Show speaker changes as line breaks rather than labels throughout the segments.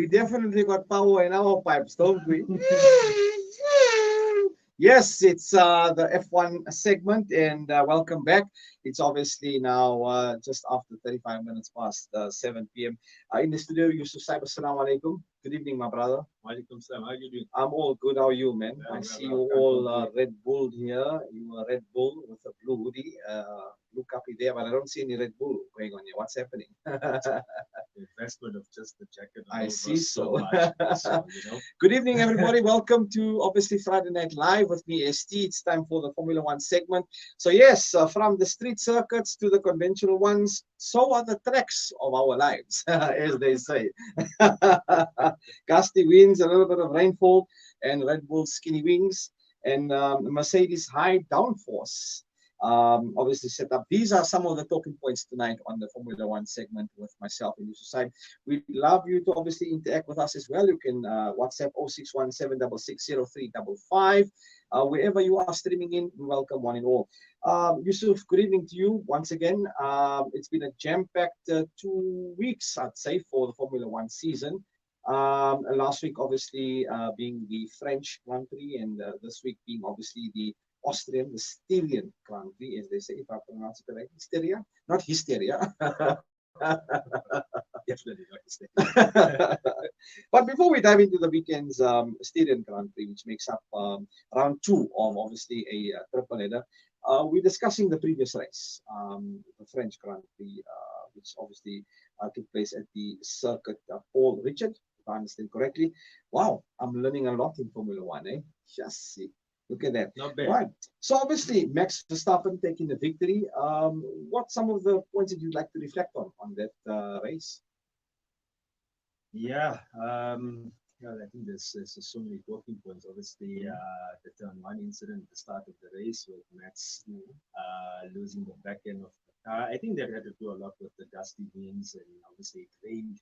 We definitely got power in our pipes, don't we? Yes, it's the F1 segment, and welcome back. It's obviously now just after 35 minutes past 7 p.m. In the studio, Yusuf Saib, assalamu alaikum. Good evening, my brother.
Walaikum salam. How are you doing?
I'm all good. How are you, man?
Well,
I
well,
see
well,
you
can't
all
complain.
Red Bull here. You are Red Bull with a blue hoodie. Blue copy there, but I don't see any Red Bull going on here. What's happening?
The investment of just the jacket
I
alone
see
was so
so.
much. So,
Good evening, everybody. Welcome to obviously Friday Night Live with me, ST. It's time for the Formula One segment. So, yes, from the street circuits to the conventional ones, so are the tracks of our lives, as they say. Gusty winds, a little bit of rainfall, and Red Bull skinny wings, and Mercedes high downforce. Obviously set up. These are some of the talking points tonight on the Formula One segment with myself and Yusuf Saib. We'd love you to obviously interact with us as well. You can WhatsApp 0617660355. Wherever you are streaming in, we welcome one and all. Yusuf, good evening to you once again. It's been a jam-packed 2 weeks, I'd say, for the Formula One season. Last week, obviously, being the French Grand Prix, and this week being obviously the Austrian, the Styrian Grand Prix, as they say, if I pronounce it correctly. Hysteria, not hysteria.
definitely not to say.
But before we dive into the weekend's Styrian Grand Prix, which makes up round two of obviously a triple header, we're discussing the previous race, the French Grand Prix, which obviously took place at the circuit Paul Richard, if I understand correctly. Wow, I'm learning a lot in Formula One, eh? Just see. Look at that.
Not bad.
Right. So obviously, Max Verstappen taking the victory. What some of the points that you'd like to reflect on that race?
Yeah, I think there's so many talking points. Obviously, the turn one incident at the start of the race with Max losing the back end of the car. I think that had to do a lot with the dusty winds, and obviously it rained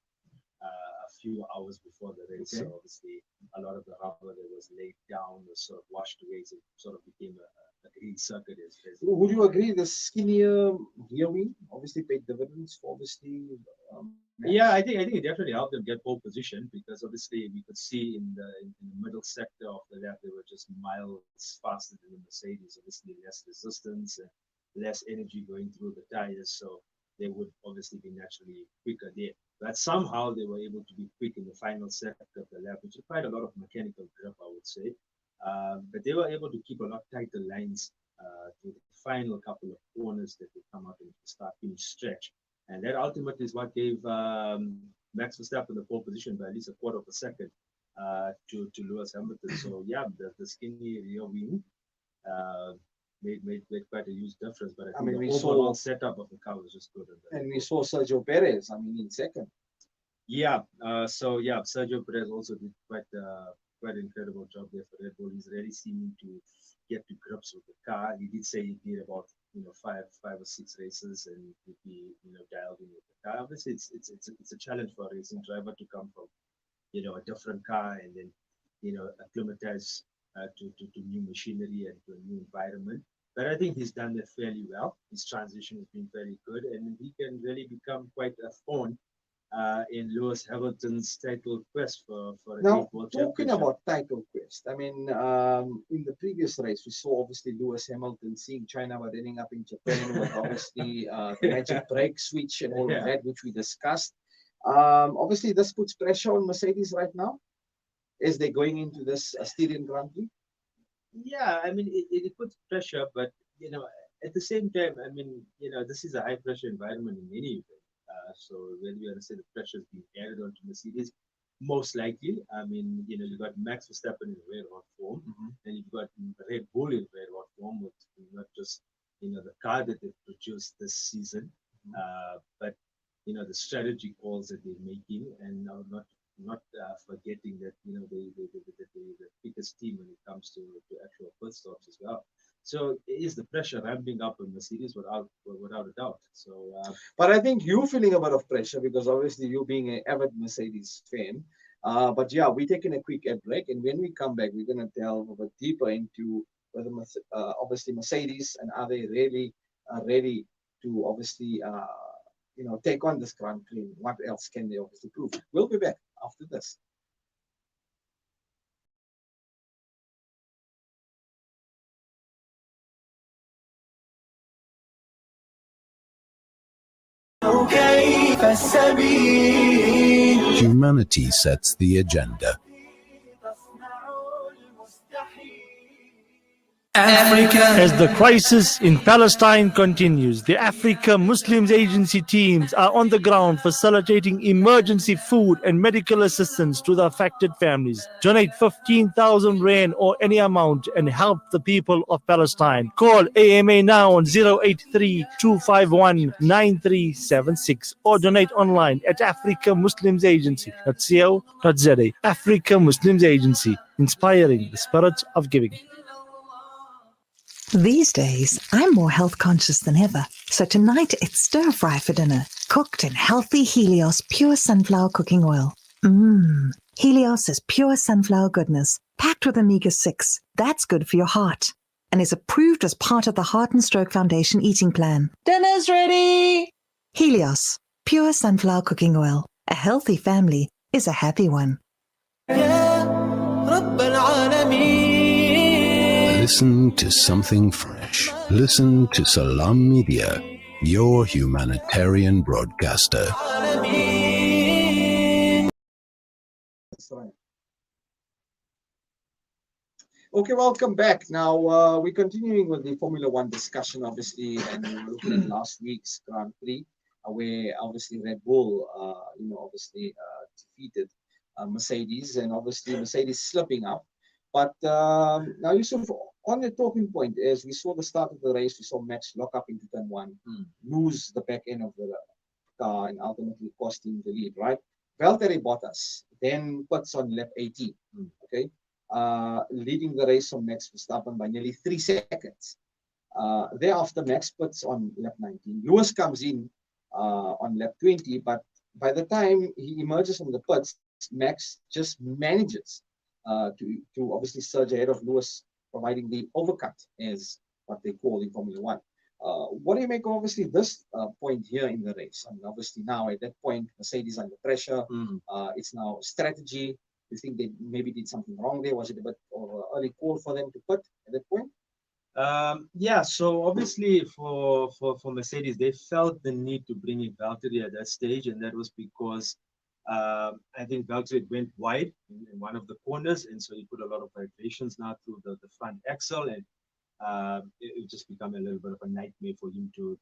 a few hours before the race.
Okay.
So obviously a lot of the rubber that was laid down was sort of washed away. So it sort of became a green circuit.
Would you agree the skinnier rear wing obviously paid dividends for obviously Max?
Yeah, I think it definitely helped them get pole position because obviously we could see in the middle sector of the lap they were just miles faster than the Mercedes. Obviously less resistance and less energy going through the tires, so they would obviously be naturally quicker there. But somehow they were able to be quick in the final sector of the lap, which required a lot of mechanical grip, I would say. But they were able to keep a lot tighter lines through the final couple of corners that they come out into the start-finish stretch. And that ultimately is what gave Max Verstappen the pole position by at least a quarter of a second to Lewis Hamilton. So yeah, the skinny rear wing uh, made quite a huge difference. But I think the overall setup of the car was just good.
And we saw Sergio Perez, I mean, in second.
Yeah, Sergio Perez also did quite an incredible job there for Red Bull. He's really seeming to get to grips with the car. He did say he did about five or six races and he'd be dialed in with the car. Obviously, it's a challenge for a racing driver to come from a different car and then acclimatize to new machinery and to a new environment. But I think he's done that fairly well. His transition has been very good, and he can really become quite a thorn in Lewis Hamilton's title quest for a
Now,
World
talking
Championship.
about title quest, I mean, in the previous race, we saw obviously Lewis Hamilton seeing China but ending up in Japan with obviously the magic brake switch and all of that, which we discussed. Obviously, this puts pressure on Mercedes right now as they're going into this Styrian Grand Prix.
Yeah, I mean, it puts pressure, but at the same time, I mean, this is a high pressure environment in any event. So when we say the pressure is being added onto Mercedes, most likely, I mean, you've got Max Verstappen in red hot form, and you've got Red Bull in red hot form with not just the car that they've produced this season, but the strategy calls that they're making, and not forgetting that the quickest team when it comes to actual pit stops as well. So is the pressure ramping up on Mercedes without a doubt. So,
but I think you're feeling a bit of pressure because obviously you being an avid Mercedes fan. But yeah, we're taking a quick ad break, and when we come back, we're going to delve a bit deeper into whether obviously Mercedes and are they really ready to obviously take on this Grand Prix. What else can they obviously prove? We'll be back after this.
Humanity sets the agenda.
Africa. As the crisis in Palestine continues, the Africa Muslims Agency teams are on the ground facilitating emergency food and medical assistance to the affected families. Donate 15,000 rand or any amount and help the people of Palestine. Call AMA now on 083-251-9376 or donate online at africamuslimsagency.co.za. Africa Muslims Agency, inspiring the spirit of giving.
These days, I'm more health conscious than ever. So tonight, it's stir fry for dinner, cooked in healthy Helios pure sunflower cooking oil. Helios is pure sunflower goodness, packed with omega-6. That's good for your heart and is approved as part of the Heart and Stroke Foundation eating plan. Dinner's ready! Helios, pure sunflower cooking oil. A healthy family is a happy one.
Listen to something fresh. Listen to Salam Media, your humanitarian broadcaster.
That's right. Okay, welcome back. Now we're continuing with the Formula One discussion, obviously, and we were looking at last week's Grand Prix, where obviously Red Bull, defeated Mercedes, and obviously Mercedes slipping up. But now, Yusuf, on the talking point is we saw the start of the race, we saw Max lock up into turn one, lose the back end of the car, and ultimately costing the lead, right? Valtteri Bottas then puts on lap 18, okay, leading the race from Max Verstappen by nearly 3 seconds. Thereafter, Max puts on lap 19. Lewis comes in on lap 20, but by the time he emerges from the pits, Max just manages to obviously surge ahead of Lewis, providing the overcut, as what they call in Formula One. What do you make of obviously this point here in the race? I mean, obviously now at that point, Mercedes under pressure. It's now strategy. You think they maybe did something wrong there? Was it a bit of an early call for them to put at that point?
Yeah, so obviously for Mercedes, they felt the need to bring in Valtteri at that stage, and that was because I think Valtteri went wide in one of the corners, and so he put a lot of vibrations now through the front axle, and it just become a little bit of a nightmare for him to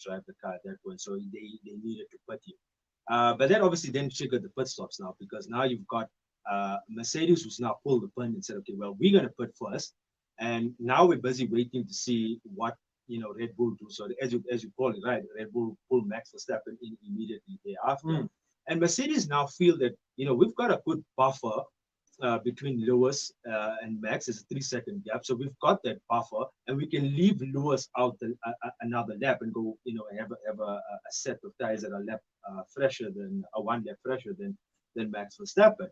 drive the car at that point. So they needed to put him. But that obviously then triggered the pit stops now, because now you've got Mercedes who's now pulled the pin and said, okay, well, we're going to put first, and now we're busy waiting to see what Red Bull do. So as you call it, right, Red Bull pull Max Verstappen in immediately thereafter. And Mercedes now feel that, we've got a good buffer between Lewis and Max. It's a 3-second gap. So we've got that buffer, and we can leave Lewis out another lap and go, have a set of tires that are one lap fresher than Max Verstappen.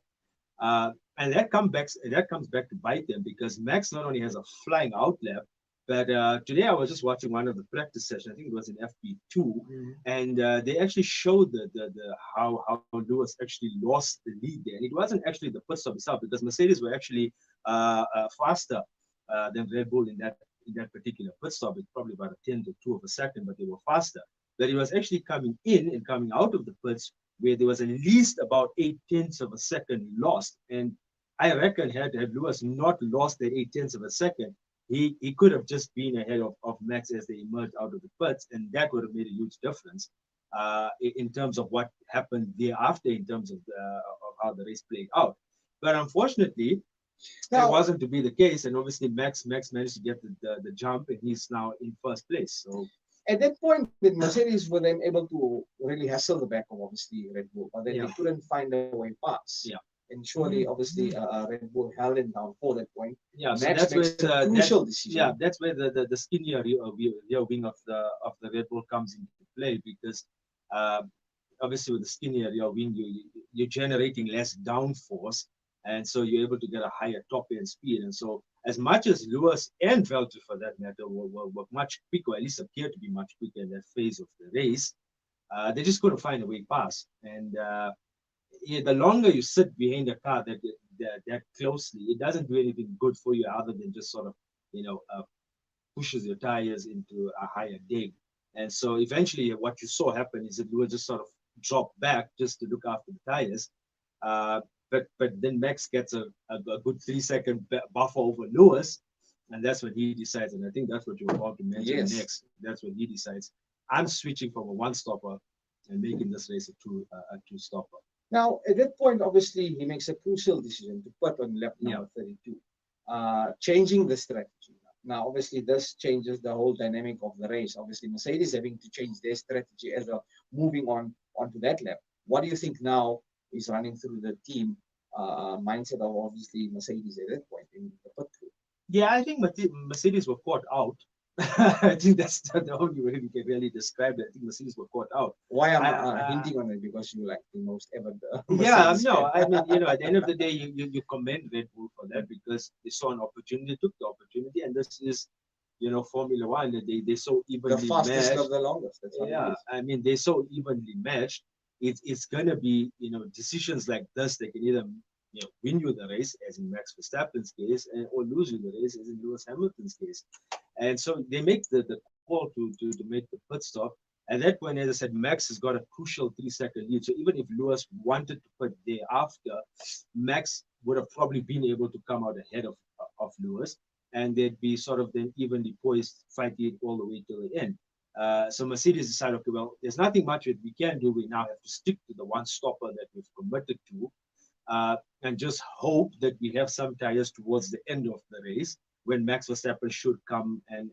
And that comes back to bite them, because Max not only has a flying out lap, but today I was just watching one of the practice sessions. I think it was in FP2, and they actually showed how Lewis actually lost the lead there. And it wasn't actually the pit stop itself, because Mercedes were actually faster than Red Bull in that particular pit stop. It's probably about a 10th or 2 of a second, but they were faster. But it was actually coming in and coming out of the pits where there was at least about 8/10 of a second lost. And I reckon had Lewis not lost that 8/10 of a second, he could have just been ahead of Max as they emerged out of the pits, and that would have made a huge difference in terms of what happened thereafter, in terms of how the race played out. But unfortunately, that wasn't to be the case, and obviously Max managed to get the jump, and he's now in first place. So
at that point, the Mercedes were then able to really hassle the back of obviously Red Bull, but then they couldn't find a way past.
Yeah.
And surely, obviously, Red Bull held it down for that point.
Yeah,
Max
so that's
makes
where
a crucial decision.
Yeah, that's where the skinnier rear wing of the Red Bull comes into play, because obviously with the skinnier rear wing, you're generating less downforce, and so you're able to get a higher top end speed. And so, as much as Lewis and Valtteri, for that matter, were much quicker, at least appeared to be much quicker in that phase of the race, they just couldn't find a way past. And the longer you sit behind a car that closely, it doesn't do anything good for you other than just sort of, pushes your tires into a higher dig. And so eventually what you saw happen is that you will just sort of drop back just to look after the tires. But then Max gets a good 3 second buffer over Lewis, and that's when he decides, and I think that's what you're about to mention next. That's when he decides, I'm switching from a one-stopper and making this race a two-stopper.
Now, at that point, obviously, he makes a crucial decision to put on lap number 32, changing the strategy. Now, obviously, this changes the whole dynamic of the race. Obviously, Mercedes having to change their strategy as well, moving on onto that lap. What do you think now is running through the team mindset of obviously Mercedes at that point in the pit crew?
Yeah, I think Mercedes were caught out. I think that's the only way we can really describe it. I think Mercedes were caught out.
Why I'm hinting on it, because you like the most ever.
Yeah, no, I mean, at the end of the day, you commend Red Bull for that, because they saw an opportunity, took the opportunity, and this is, Formula One. They so evenly
the fastest
matched.
Of the longest. That's
yeah, I mean, they're so evenly matched. It's gonna be, decisions like this that can either win you the race, as in Max Verstappen's case, or lose you the race, as in Lewis Hamilton's case. And so they make the call to make the pit stop. At that point, as I said, Max has got a crucial 3 second lead. So even if Lewis wanted to pit thereafter, Max would have probably been able to come out ahead of Lewis, and they'd be sort of then evenly poised, fighting it all the way to the end. So Mercedes decided, okay, well, there's nothing much that we can do. We now have to stick to the one stopper that we've committed to, and just hope that we have some tires towards the end of the race when Max Verstappen should come and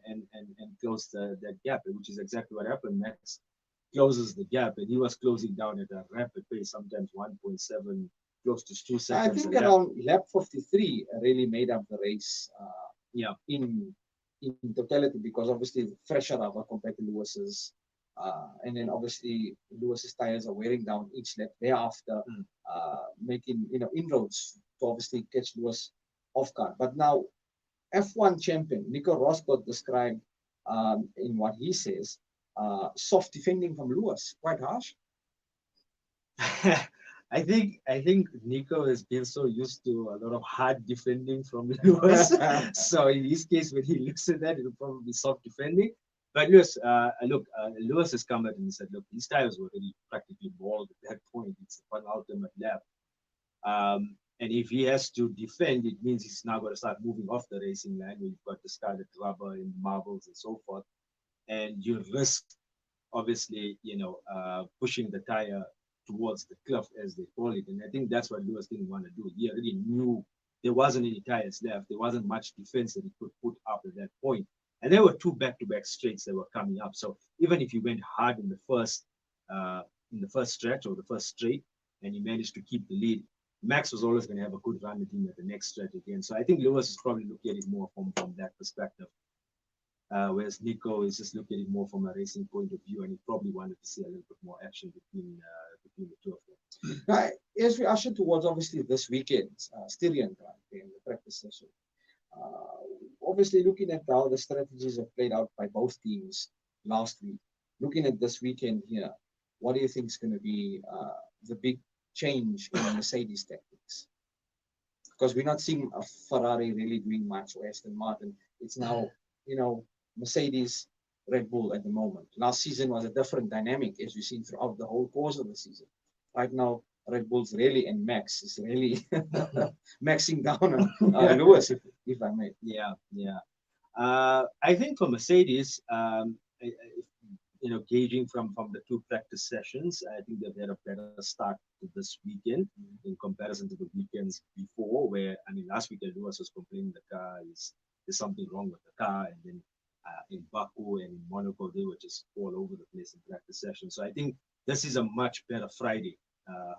close that gap, which is exactly what happened. Max closes the gap, and he was closing down at a rapid pace, sometimes 1.7, close to 2 seconds.
I think around lap 53 really made up the race. In totality, because obviously fresher rubber compared to Lewis's, and then obviously Lewis's tires are wearing down each lap thereafter, making inroads to obviously catch Lewis off guard. But now F1 champion Nico Rosberg described in what he says, soft defending from Lewis, quite harsh.
I think Nico has been so used to a lot of hard defending from Lewis. So in his case, when he looks at that, it'll probably be soft defending. But Lewis, Lewis has come out and said, look, his tires were already practically bald at that point. It's an ultimate lap. And if he has to defend, it means he's now got to start moving off the racing line. You've got discarded rubber and marbles and so forth. And you risk, obviously, pushing the tire towards the cliff, as they call it. And I think that's what Lewis didn't want to do. He already knew there wasn't any tires left. There wasn't much defense that he could put up at that point. And there were two back-to-back straights that were coming up. So even if you went hard in the first stretch or the first straight, and you managed to keep the lead, Max was always going to have a good run at him at the next stretch again. So I think Lewis is probably looking at it more from that perspective. Whereas Nico is just looking at it more from a racing point of view, and he probably wanted to see a little bit more action between the two of them.
Now, as we usher towards obviously this weekend's Styrian Grand Prix and the practice session, obviously looking at how the strategies have played out by both teams last week, looking at this weekend here, what do you think is going to be the big change in Mercedes tactics? Because we're not seeing a Ferrari really doing much, or Aston Martin. It's now, Mercedes, Red Bull at the moment. Last season was a different dynamic, as we've seen throughout the whole course of the season. Right now, Red Bull's really, and Max is really maxing down on Lewis, if I may.
Yeah. I think for Mercedes, gauging from the two practice sessions, I think they've had a better start to this weekend in comparison to the weekends before, where, last weekend Lewis was complaining the car there's something wrong with the car, and then in Baku and in Monaco, they were just all over the place in practice session. So I think this is a much better Friday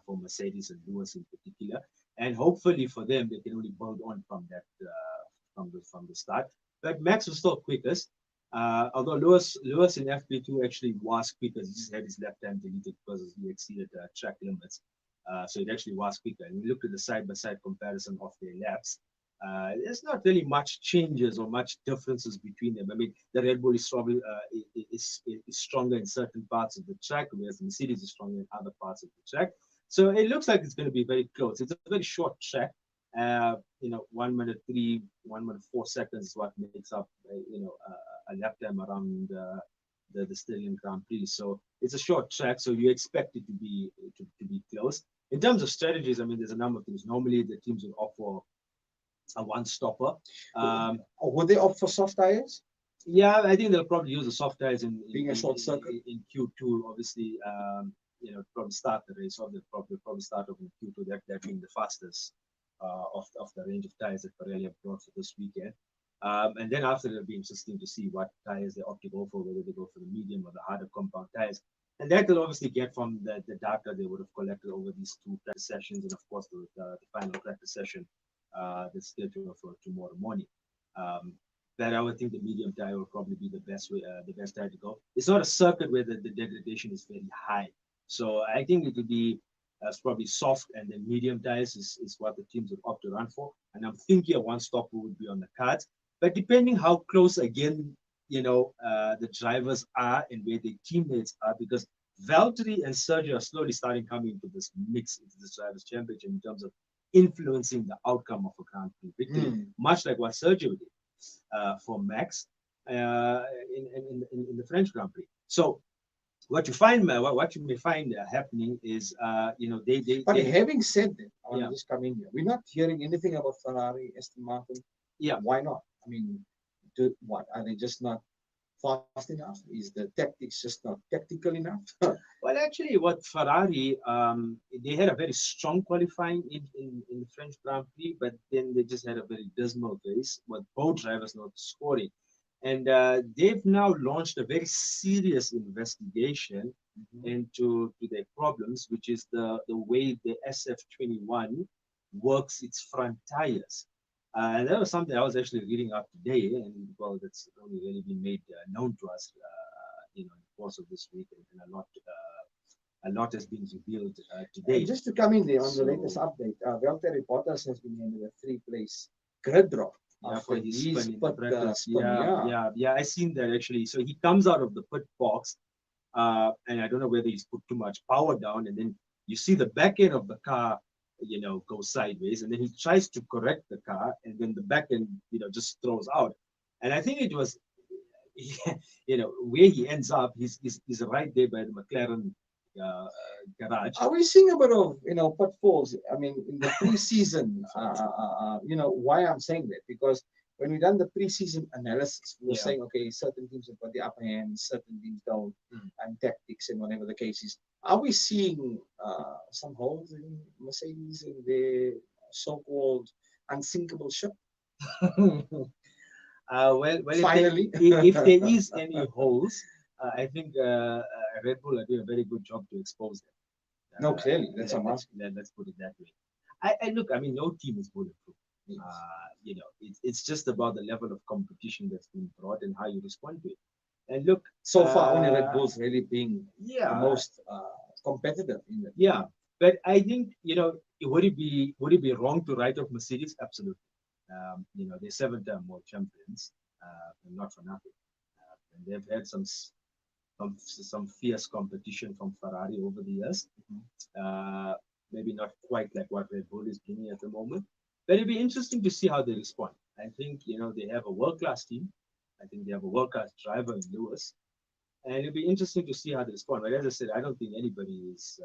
for Mercedes and Lewis in particular, and hopefully for them they can only build on from that from the start. But Max was still quickest, although Lewis in FP2 actually was quicker. He just had his lap time deleted because he exceeded track limits, so it actually was quicker. And we looked at the side-by-side comparison of their laps. There's not really much changes or much differences between them. The Red Bull is probably is stronger in certain parts of the track, whereas the Mercedes is stronger in other parts of the track. So it looks like it's going to be very close. It's a very short track. 1 minute 1 minute 4 seconds is what makes up, a lap time around the Stallion Grand Prix. So it's a short track, so you expect it to be close. In terms of strategies, I mean, there's a number of things. Normally, the teams will offer a one-stopper.
Or would they opt for soft tires?
Yeah, I think they'll probably use the soft tires
Being a short circuit
in Q2. Obviously, probably start the race, or they'll probably start off in Q2. That being the fastest of the range of tires that Pirelli have brought for this weekend. And then after, it'll be interesting to see what tires they opt to go for, whether they go for the medium or the harder compound tires. And that will obviously get from the data they would have collected over these 2 practice sessions, and of course the final practice session that's scheduled for tomorrow morning. But I would think the medium tire will probably be the best tire to go. It's not a circuit where the degradation is very high, so I think it would be probably soft, and then medium tires is what the teams would opt to run for. And I'm thinking a one-stopper would be on the cards, but depending how close again, the drivers are and where their teammates are, because Valtteri and Sergio are slowly starting coming into this mix, into this drivers' championship in terms of influencing the outcome of a Grand Prix victory, much like what Sergio did for Max in the French Grand Prix. So what you may find happening is, they.
But
they,
having said that, I want
Yeah.
to just come in here. We're not hearing anything about Ferrari, Aston Martin.
Yeah.
Why not? I mean, what are they just not fast enough? Is the tactics just not tactical enough?
Well, actually, what Ferrari, they had a very strong qualifying in the French Grand Prix, but then they just had a very dismal race with both drivers not scoring. And they've now launched a very serious investigation into their problems, which is the way the SF21 works its front tires. And that was something I was actually reading up today, and well, that's only really been made known to us, in the course of this week, and a lot has been revealed today.
And just to come in there on
So-
the latest update, Valtteri Bottas has been handed a 3-place grid drop
For
after
his
his
spin in the
pit,
practice.
spin,
Yeah. I seen that actually. So he comes out of the pit box, and I don't know whether he's put too much power down, and then you see the back end of the car, go sideways, and then he tries to correct the car, and then the back end, just throws out. And I think it was, where he ends up, he's right there by the McLaren garage.
Are we seeing a bit of pitfalls? I mean, in the pre-season, why I'm saying that, because when we done the pre-season analysis, we were
Yeah.
saying, okay, certain teams have got the upper hand, certain teams don't, and tactics and whatever the case is. Are we seeing some holes in Mercedes in their so-called unsinkable ship?
Well,
Finally.
if there is any holes, I think Red Bull are doing a very good job to expose them.
No, clearly, that's a must.
Let's put it that way. I look, I mean, no team is bulletproof. It's just about the level of competition that's been brought and how you respond to it. And look,
So far, only Red Bull's really being the
yeah,
most competitive in it.
yeah. But I think, would it be wrong to write off Mercedes? Absolutely. They're 7-time world champions, and not for nothing. And they've had some fierce competition from Ferrari over the years. Maybe not quite like what Red Bull is doing at the moment, but it'll be interesting to see how they respond. I think they have a world-class team. I think they have a world-class driver in Lewis, and it'll be interesting to see how they respond. But as I said, I don't think anybody is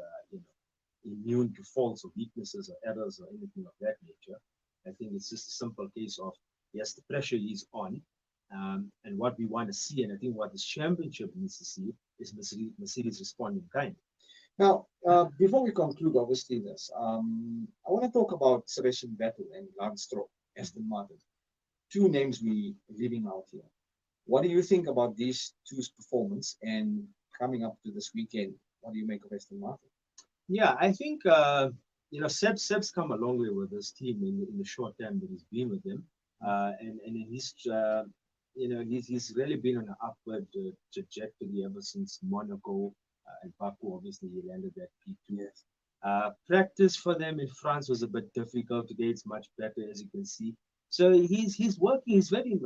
immune to faults or weaknesses or errors or anything of that nature. I think it's just a simple case of, yes, the pressure is on, and what we want to see, and I think what this championship needs to see, is Mercedes responding kind.
Now, before we conclude, obviously, this, I want to talk about Sebastian Vettel and Lance Stroll, Aston Martin. 2 names we leaving out here. What do you think about these 2's performance, and coming up to this weekend, what do you make of Aston Martin?
Yeah, I think Seb's come a long way with this team in the short time that he's been with them, and he's he's really been on an upward trajectory ever since Monaco and Baku. Obviously, he landed at P2.
Yes.
Practice for them in France was a bit difficult. Today it's much better, as you can see. So he's working. He's very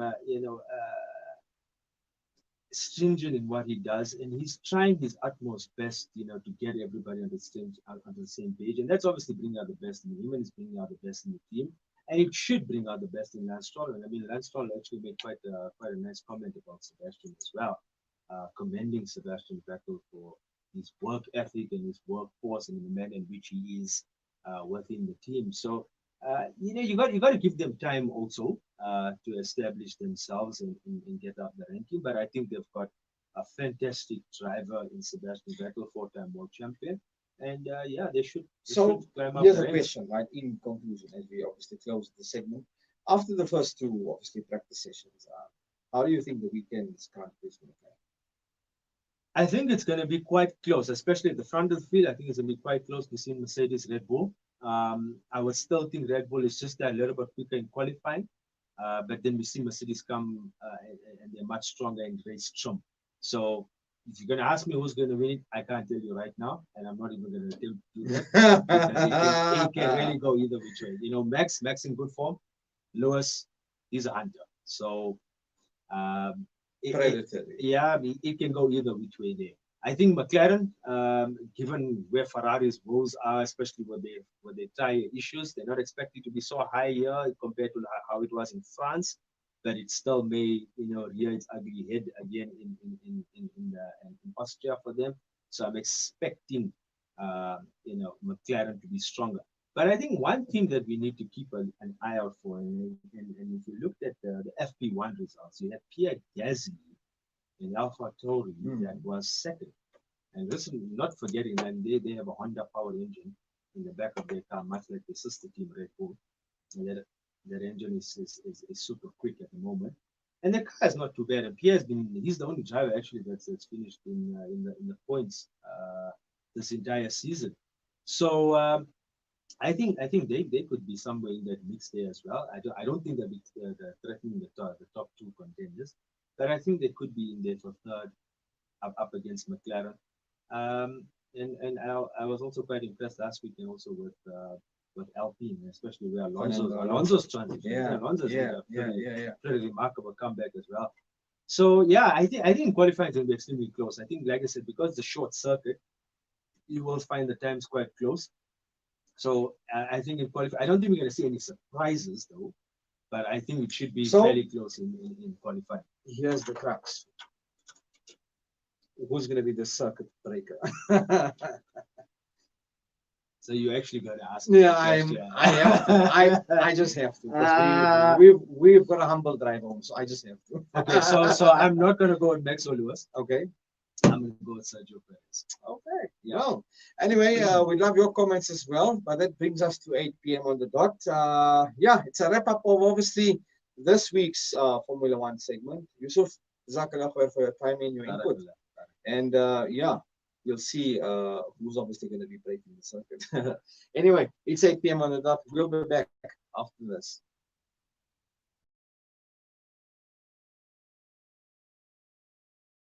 stringent in what he does, and he's trying his utmost best, to get everybody on the same page. And that's obviously bringing out the best in him, and it's bringing out the best in the team. And it should bring out the best in Lance Stroll. And I mean, Lance Stroll actually made quite a nice comment about Sebastian as well, commending Sebastian Vettel for his work ethic and his workforce and the manner in which he is within the team. So you got to give them time also to establish themselves and get up the ranking. But I think they've got a fantastic driver in Sebastian Vettel, 4-time world champion. And they should climb up.
Here's a question, right? In conclusion, as we obviously close the segment, after the first two obviously practice sessions, how do you think the weekend's current pace going to play?
I think it's going to be quite close, especially at the front of the field. I think it's going to be quite close between Mercedes and Red Bull. I would still think Red Bull is just a little bit quicker in qualifying, but then we see Mercedes come and they're much stronger in race trim. So if you're going to ask me who's going to win it, I can't tell you right now, and I'm not even going to attempt to do that because it can really go either which way. Max in good form, Lewis, he's a hunter. So it can go either which way there. I think McLaren, given where Ferrari's woes are, especially with their tire issues, they're not expected to be so high here compared to how it was in France, but it still may, rear its ugly head again in Austria for them. So I'm expecting, McLaren to be stronger. But I think one thing that we need to keep an eye out for, and if you looked at the FP1 results, you had Pierre Gasly in AlphaTauri that was second. And listen, not forgetting that they have a Honda powered engine in the back of their car, much like the sister team Red Bull. And that engine is super quick at the moment. And the car is not too bad. And he's the only driver actually that's finished in the points this entire season. So I think they could be somewhere in that mix there as well. I don't think they're threatening the top two contenders, but I think they could be in there for third, up against McLaren. And I was also quite impressed last weekend also with Alpine, especially where Alonso's transition. Alonso's pretty remarkable comeback as well. So I think qualifying is going to be extremely close. I think, like I said, because it's a short circuit, you will find the times quite close. So I think in qualifying, I don't think we're going to see any surprises though, but I think it should be fairly close in qualifying.
Here's the crux. Who's going to be the circuit breaker?
So you actually got to ask.
Yeah, I just have to. We've got a humble drive home, so I just have to.
Okay, so I'm not going to go with Max or Lewis.
Okay.
I'm going to go with Sergio Perez.
Okay. Yeah. Well, anyway, we love your comments as well, but that brings us to 8 p.m. on the dot. It's a wrap up of obviously this week's Formula One segment. Yusuf, Jazakallah for your time and your input. And you'll see who's obviously going to be breaking the circuit. Anyway, it's 8 p.m. on the dot. We'll be back after this.